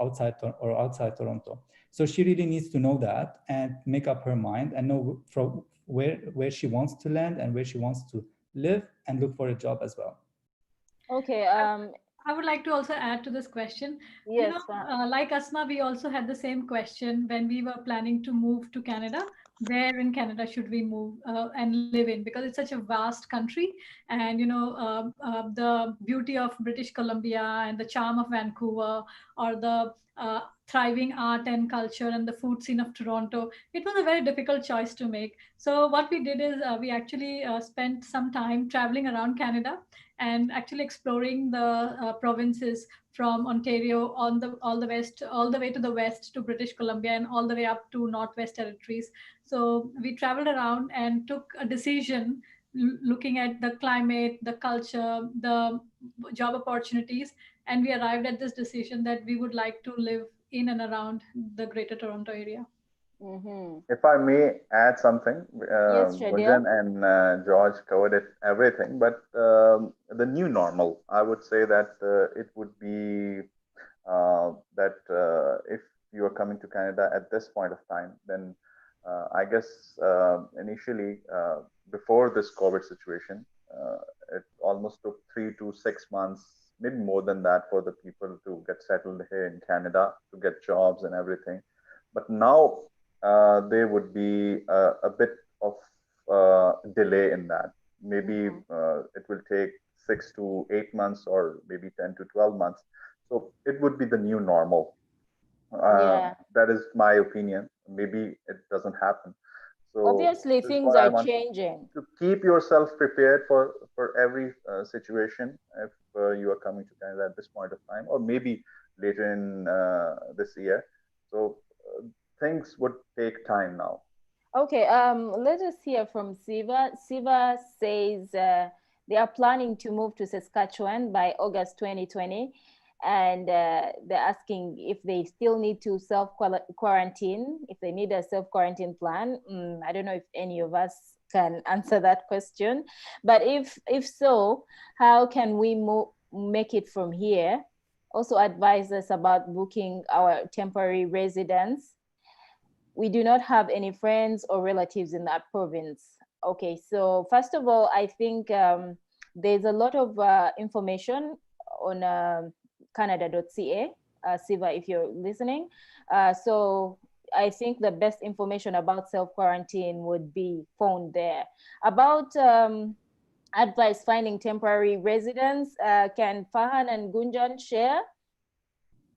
E: outside Toronto. So she really needs to know that and make up her mind and know from where she wants to land and where she wants to live and look for a job as well.
A: Okay.
B: I would like to also add to this question.
A: Yes.
B: Like Asma, we also had the same question when we were planning to move to Canada. Where in Canada should we move and live in? Because it's such a vast country, and the beauty of British Columbia and the charm of Vancouver, or the thriving art and culture and the food scene of Toronto. It was a very difficult choice to make. So what we did is we actually spent some time traveling around Canada and actually exploring the provinces from Ontario all the west, all the way to the west to British Columbia, and all the way up to Northwest Territories. So we traveled around and took a decision looking at the climate, the culture, the job opportunities, and we arrived at this decision that we would like to live in and around the Greater Toronto area.
A: Mm-hmm.
D: If I may add something,
A: Yes, Sherdil.
D: Gunjan and George covered it everything, but the new normal, I would say that it would be that if you are coming to Canada at this point of time, then I guess initially before this COVID situation, it almost took 3 to 6 months, maybe more than that, for the people to get settled here in Canada, to get jobs and everything. But now there would be a bit of delay in that. Maybe
A: Mm-hmm.
D: it will take 6 to 8 months, or maybe 10 to 12 months. So it would be the new normal.
A: Yeah.
D: That is my opinion. Maybe it doesn't happen. So
A: Obviously,
D: this is
A: things
D: why I
A: are
D: want
A: changing.
D: to keep yourself prepared for every situation if you are coming to Canada at this point of time, or maybe later in this year. So things would take time now.
A: Okay, let us hear from Siva. Siva says they are planning to move to Saskatchewan by August 2020, and they're asking if they still need to self quarantine, if they need a self quarantine plan. I don't know if any of us can answer that question, but if so, how can we make it from here? Also, advise us about booking our temporary residence. We do not have any friends or relatives in that province. Okay, so first of all, I think there's a lot of information on canada.ca, Siva, if you're listening. So I think the best information about self quarantine would be found there. About advice finding temporary residence, can Farhan and Gunjan share?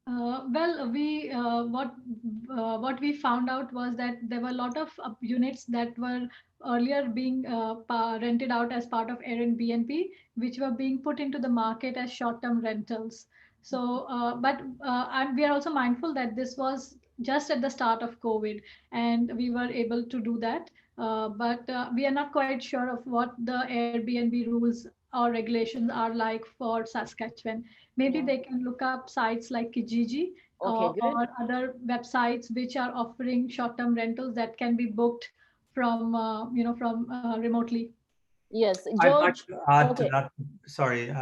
B: Well, we what we found out was that there were a lot of units that were earlier being rented out as part of Airbnb, which were being put into the market as short-term rentals. So, and we are also mindful that this was just at the start of COVID, and we were able to do that. But we are not quite sure of what the Airbnb rules or regulations are like for Saskatchewan. Maybe
A: Yeah.
B: they can look up sites like Kijiji
A: Okay, good.
B: or other websites which are offering short-term rentals that can be booked from from remotely.
A: Yes,
C: I'd like
A: George.
C: to add to
A: Okay.
C: that. Sorry.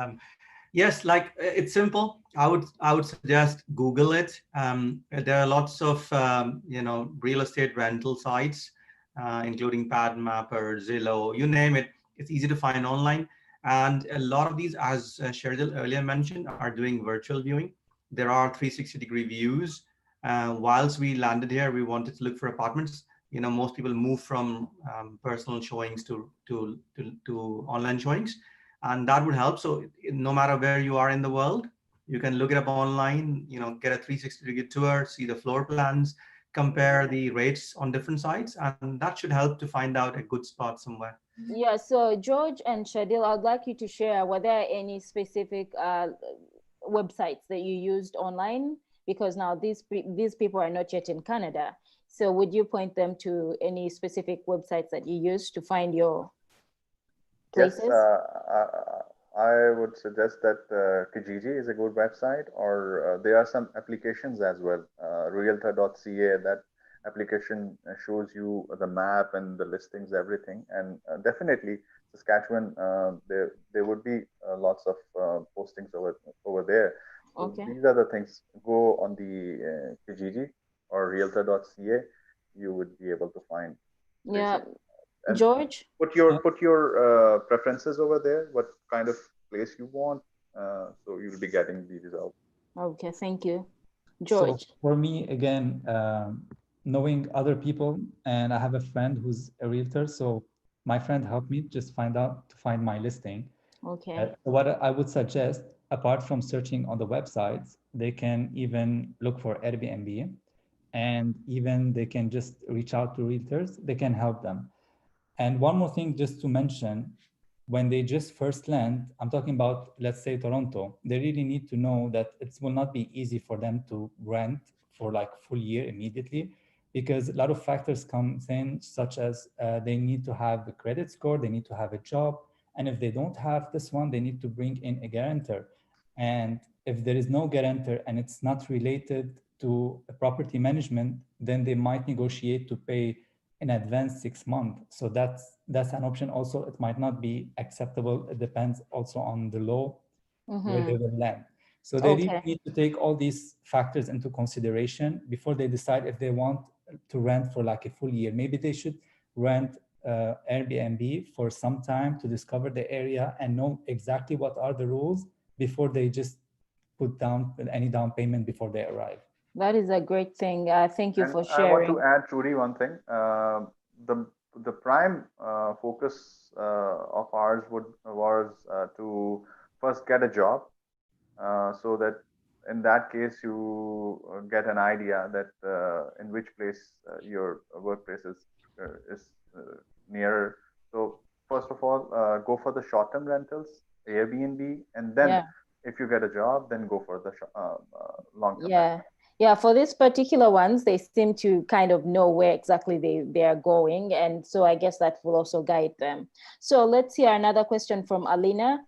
C: Yes, like it's simple. I would suggest Google it. There are lots of real estate rental sites, including Padmapper, Zillow, you name it. It's easy to find online, and a lot of these, as Sherdil earlier mentioned, are doing virtual viewing. There are 360-degree views. Whilst we landed here, we wanted to look for apartments. Most people move from personal showings to online showings, and that would help. So no matter where you are in the world, you can look it up online, get a 360-degree tour, see the floor plans, compare the rates on different sites, and that should help to find out a good spot somewhere.
A: Yeah, so George and Shadil, I'd like you to share, were there any specific websites that you used online? Because now these people are not yet in Canada. So would you point them to any specific websites that you used to find your
D: Yes,
A: places?
D: I would suggest that Kijiji is a good website, or there are some applications as well. Realtor.ca, that application shows you the map and the listings, everything. And definitely, Saskatchewan, there would be lots of postings over there. So
A: Okay.
D: these are the things. Go on the Kijiji or Realtor.ca, you would be able to find
A: Yeah,
D: places. And
A: George?
D: put your preferences over there, what kind of place you want, so you'll be getting the result.
A: Okay, thank you.
E: So
A: George?
E: for me, again, knowing other people, and I have a friend who's a realtor, so my friend helped me just find my listing.
A: Okay.
E: What I would suggest, apart from searching on the websites, they can even look for Airbnb, and even they can just reach out to realtors. They can help them. And one more thing, just to mention, when they just first land, I'm talking about, let's say, Toronto, they really need to know that it will not be easy for them to rent for like full year immediately, because a lot of factors come in, such as they need to have a credit score, they need to have a job. And if they don't have this one, they need to bring in a guarantor. And if there is no guarantor and it's not related to a property management, then they might negotiate to pay in advance 6 months. So that's an option. Also, it might not be acceptable. It depends also on the law where they will land. So they really need to take all these factors into consideration before they decide if they want to rent for like a full year. Maybe they should rent Airbnb for some time to discover the area and know exactly what are the rules before they just put down any down payment before they arrive.
A: That is a great thing. Thank you
D: And
A: for
D: I want
A: sharing.
D: to add, Trudy, one thing. The prime focus of ours was to first get a job, so that in that case you get an idea that in which place your workplace is nearer. So first of all, go for the short-term rentals, Airbnb, and then if you get a job, then go for the long-term.
A: Yeah, for these particular ones, they seem to kind of know where exactly they are going. And so I guess that will also guide them. So let's hear another question from Alina.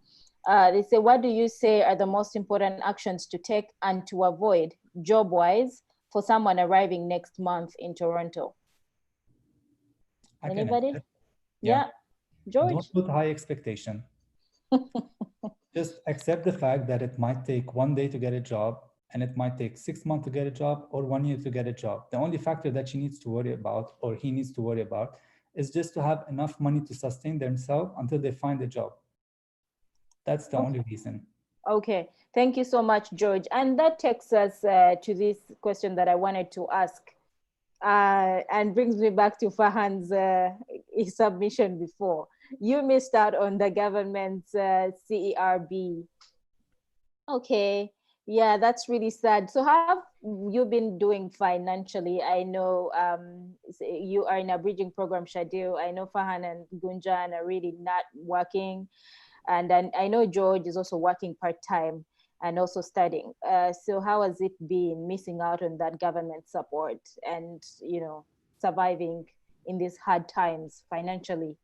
A: They say, what do you say are the most important actions to take and to avoid job-wise for someone arriving next month in Toronto? Anybody? Yeah. George?
E: Don't put high expectation. Just accept the fact that it might take 1 day to get a job, and it might take 6 months to get a job or 1 year to get a job. The only factor that she needs to worry about, or he needs to worry about, is just to have enough money to sustain themselves until they find a job. That's the only reason.
A: Okay, thank you so much, George. And that takes us to this question that I wanted to ask, and brings me back to Farhan's submission before. You missed out on the government's CERB. Okay, yeah, that's really sad. So how have you been doing financially? I know you are in a bridging program, Sherdil. I know Farhan and Gunjan are really not working. And then I know George is also working part-time and also studying. So how has it been missing out on that government support and, you know, surviving in these hard times financially?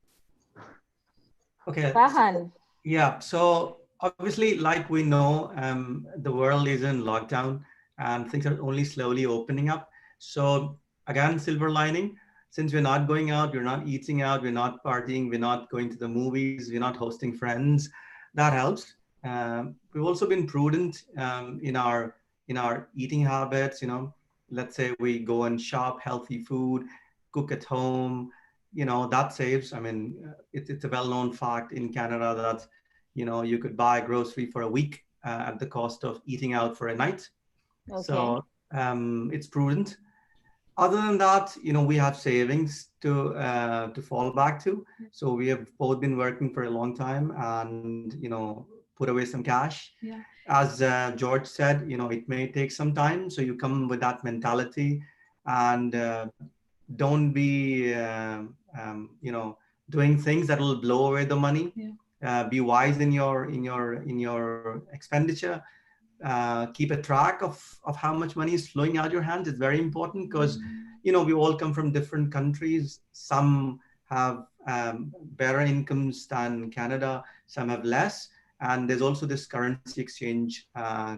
C: Okay.
A: Farhan.
C: Yeah, so obviously, like we know, the world is in lockdown and things are only slowly opening up. So again, silver lining, since we're not going out, we're not eating out, we're not partying, we're not going to the movies, we're not hosting friends, that helps. We've also been prudent in our eating habits. You know, let's say we go and shop healthy food, cook at home. You know, that saves. I mean, it's a well-known fact in Canada that, you know, you could buy grocery for a week at the cost of eating out for a night. Okay. So it's prudent. Other than that, you know, we have savings to fall back to. So we have both been working for a long time and, you know, put away some cash. Yeah. As George said, you know, it may take some time. So you come with that mentality and don't be, you know, doing things that will blow away the money. Yeah. Be wise in your expenditure. Keep a track of how much money is flowing out your hands. It's very important because, you know, we all come from different countries. Some have better incomes than Canada, some have less. And there's also this currency exchange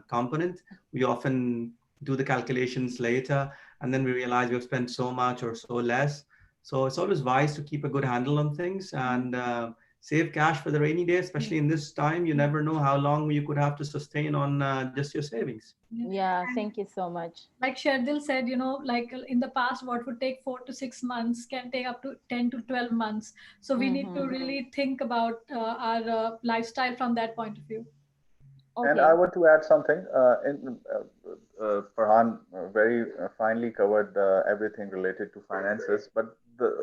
C: component. We often do the calculations later, and then we realize we've spent so much or so less. So it's always wise to keep a good handle on things and save cash for the rainy day, especially in this time. You never know how long you could have to sustain on just your savings.
A: Yeah, thank you so much.
B: Like Sherdil said, you know, like in the past, what would take 4 to 6 months can take up to 10 to 12 months. So we need to really think about our lifestyle from that point of view.
D: Okay. And I want to add something. Farhan very finely covered everything related to finances, but the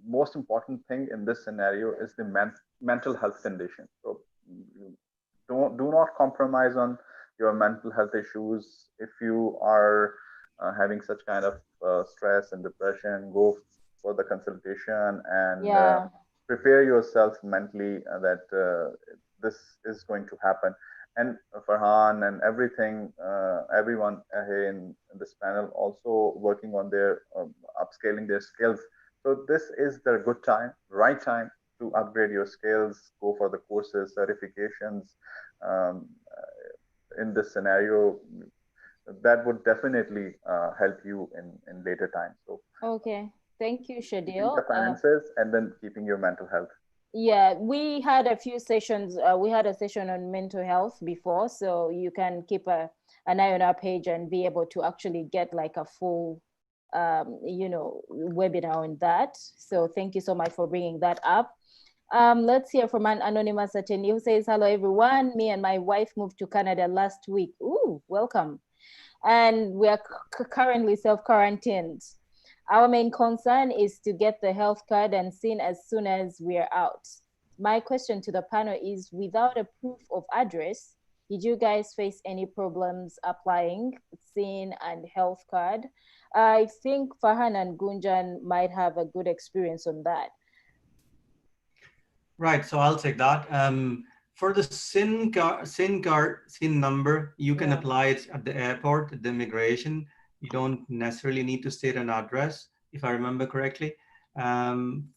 D: most important thing in this scenario is the mental health condition. So do not compromise on your mental health issues. If you are having such kind of stress and depression, go for the consultation and prepare yourself mentally that this is going to happen. And Farhan and everyone here in this panel also working on their upscaling their skills. So this is the good time, right time to upgrade your skills, go for the courses, certifications. In this scenario, that would definitely help you in later times. So
A: Okay, thank you,
D: keeping
A: Sherdil.
D: the finances and then keeping your mental health.
A: Yeah, we had a few sessions. We had a session on mental health before, so you can keep an eye on our page and be able to actually get like a full, webinar on that. So thank you so much for bringing that up. Let's hear from an anonymous attendee who says, "Hello, everyone. Me and my wife moved to Canada last week. Ooh, welcome. And we are currently self-quarantined. Our main concern is to get the health card and seen as soon as we're out. My question to the panel is, without a proof of address, did you guys face any problems applying SIN and health card? I think Farhan and Gunjan might have a good experience on that.
C: Right, so I'll take that. For the SIN number, you can apply it at the airport, at the immigration. You don't necessarily need to state an address, if I remember correctly. And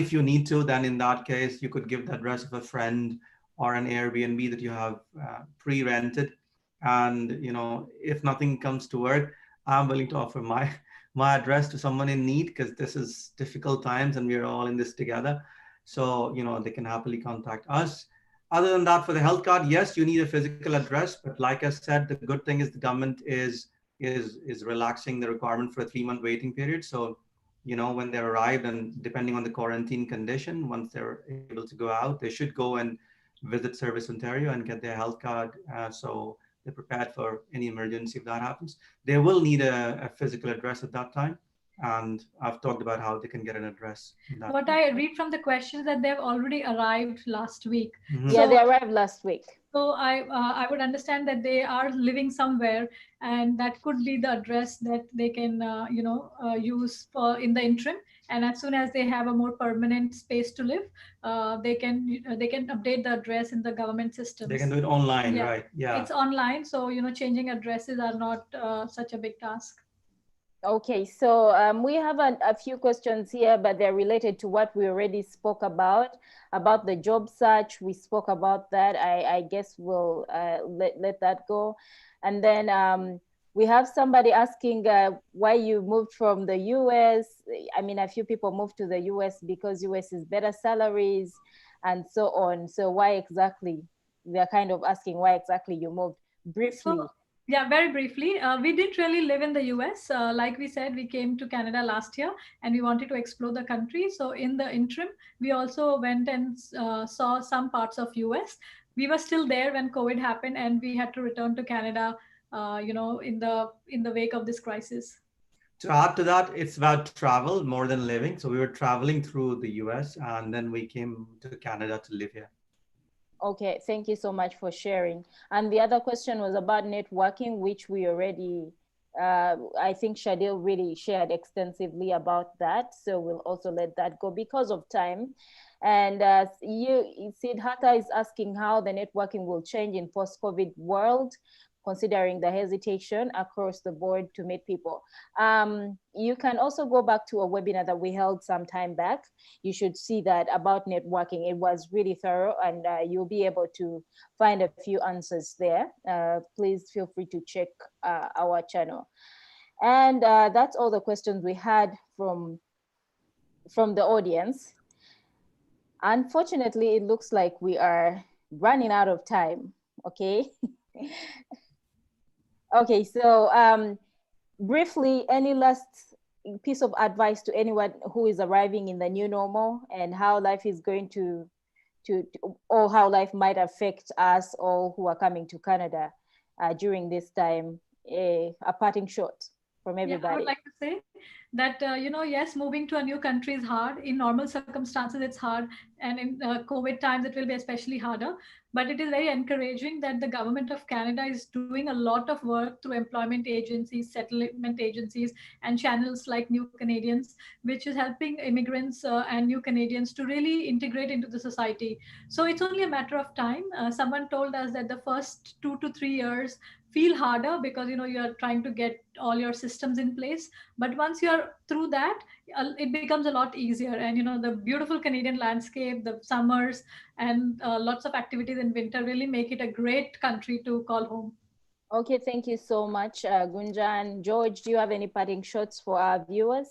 C: if you need to, then in that case, you could give the address of a friend or an Airbnb that you have pre-rented. And if nothing comes to work, I'm willing to offer my address to someone in need, because this is difficult times and we're all in this together. So, they can happily contact us. Other than that, for the health card, yes, you need a physical address. But like I said, the good thing is the government is relaxing the requirement for a 3-month waiting period. So, when they arrive, and depending on the quarantine condition, once they're able to go out, they should go and visit Service Ontario and get their health card. So they're prepared for any emergency if that happens. They will need a physical address at that time. And I've talked about how they can get an address.
B: What I read from the questions that they've already arrived last week.
C: Mm-hmm.
A: Yeah, they arrived last week.
B: So I would understand that they are living somewhere, and that could be the address that they can use for in the interim. And as soon as they have a more permanent space to live, they can update the address in the government systems.
C: They can do it online, right? Yeah.
B: It's online, so changing addresses are not such a big task.
A: Okay, so we have a few questions here, but they're related to what we already spoke about the job search. We spoke about that. I guess we'll let that go. And then we have somebody asking why you moved from the US. I mean, a few people moved to the US because US is better salaries and so on. So why exactly? They're kind of asking why exactly you moved. Briefly.
B: Yeah, very briefly. We didn't really live in the US. Like we said, we came to Canada last year and we wanted to explore the country. So in the interim, we also went and saw some parts of US. We were still there when COVID happened, and we had to return to Canada, in the wake of this crisis.
C: To add to that, it's about travel more than living. So we were traveling through the US, and then we came to Canada to live here.
A: Okay, thank you so much for sharing. And the other question was about networking, which we already, I think Sherdil really shared extensively about that. So we'll also let that go because of time. And Siddhartha is asking how the networking will change in post-COVID world, considering the hesitation across the board to meet people. You can also go back to a webinar that we held some time back. You should see that about networking. It was really thorough, and you'll be able to find a few answers there. Please feel free to check our channel. And that's all the questions we had from the audience. Unfortunately, it looks like we are running out of time, okay? Okay, so briefly, any last piece of advice to anyone who is arriving in the new normal and how life is going to or how life might affect us all who are coming to Canada during this time? A parting shot from everybody.
B: Yeah, I would like to say that, yes, moving to a new country is hard. In normal circumstances, it's hard. And in COVID times, it will be especially harder. But it is very encouraging that the government of Canada is doing a lot of work through employment agencies, settlement agencies, and channels like New Canadians, which is helping immigrants and New Canadians to really integrate into the society. So it's only a matter of time. Someone told us that the first 2 to 3 years feel harder because you're trying to get all your systems in place, but once you're through that, it becomes a lot easier. And the beautiful Canadian landscape, the summers, and lots of activities in winter really make it a great country to call home.
A: Okay, thank you so much, Gunjan. George, do you have any parting shots for our viewers?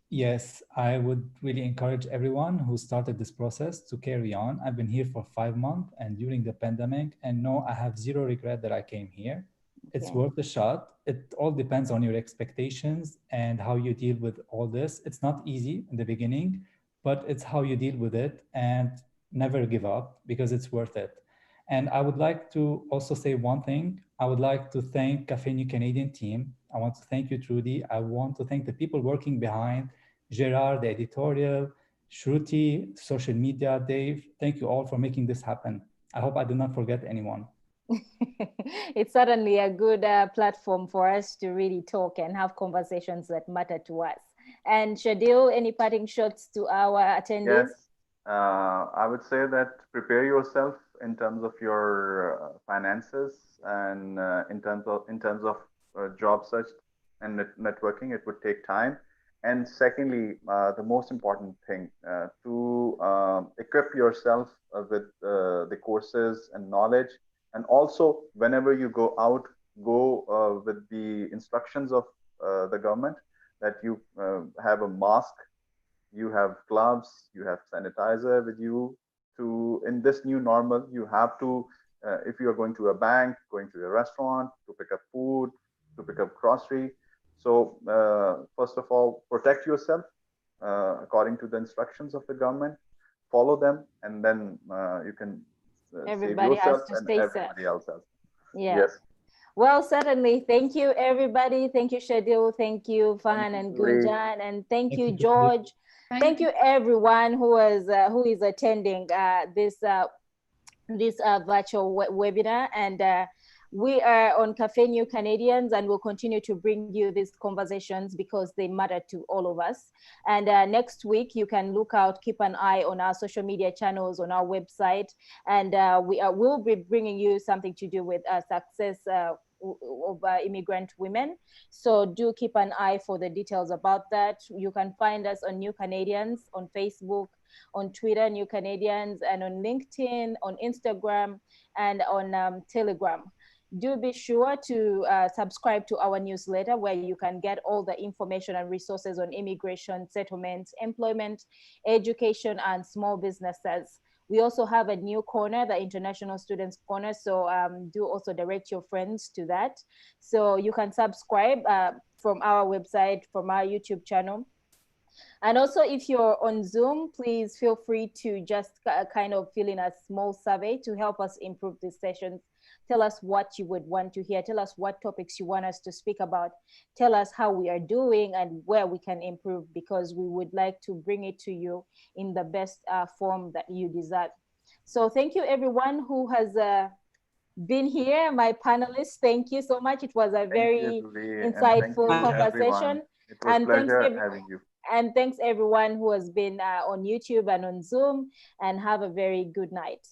E: Yes, I would really encourage everyone who started this process to carry on. I've been here for 5 months and during the pandemic, and no, I have zero regret that I came here. It's
A: Okay.
E: worth a shot. It all depends on your expectations and how you deal with all this. It's not easy in the beginning, but it's how you deal with it, and never give up because it's worth it. And I would like to also say one thing. I would like to thank Cafe New Canadian team. I want to thank you, Trudy. I want to thank the people working behind Gerard, the editorial, Shruti, social media, Dave. Thank you all for making this happen. I hope I did not forget anyone.
A: It's certainly a good platform for us to really talk and have conversations that matter to us. And Sherdil, any parting shots to our attendees?
D: Yes, I would say that prepare yourself in terms of your finances and in terms of job search and networking. It would take time. And secondly, the most important thing to equip yourself with the courses and knowledge. And also, whenever you go out, go with the instructions of the government that you have a mask, you have gloves, you have sanitizer with you. To in this new normal, you have to, if you are going to a bank, going to a restaurant to pick up food, to pick up grocery. So first of all, protect yourself according to the instructions of the government. Follow them, and then you can save
A: Everybody has
D: yourself
A: to
D: and
A: stay safe.
D: everybody else else.
A: Yeah.
D: Yes.
A: Well, certainly. Thank you, everybody. Thank you, Sherdil. Thank you,
D: Thank
A: Farhan
D: you,
A: and
D: Trudy.
A: Gunjan. And thank
E: Thank
A: you,
E: you, Trudy.
A: George. Thank you, everyone who is attending this virtual webinar. And we are on Cafe New Canadians, and we'll continue to bring you these conversations because they matter to all of us. And next week, you can look out, keep an eye on our social media channels, on our website, and we'll be bringing you something to do with success of immigrant women. So do keep an eye for the details about that. You can find us on New Canadians on Facebook, on Twitter, New Canadians, and on LinkedIn, on Instagram, and on Telegram. Do be sure to subscribe to our newsletter where you can get all the information and resources on immigration, settlements, employment, education, and small businesses. We also have a new corner, the International Students Corner. So do also direct your friends to that. So you can subscribe from our website, from our YouTube channel. And also, if you're on Zoom, please feel free to just kind of fill in a small survey to help us improve these sessions. Tell us what you would want to hear. Tell us what topics you want us to speak about. Tell us how we are doing and where we can improve, because we would like to bring it to you in the best form that you deserve. So thank you, everyone who has been here. My panelists, thank you so much. It was a
D: Thank you,
A: very
D: Trudy, and thank
A: insightful
D: you, everyone.
A: conversation.
D: It was
A: And
D: pleasure having you.
A: and thanks everyone who has been on YouTube and on Zoom, and have a very good night.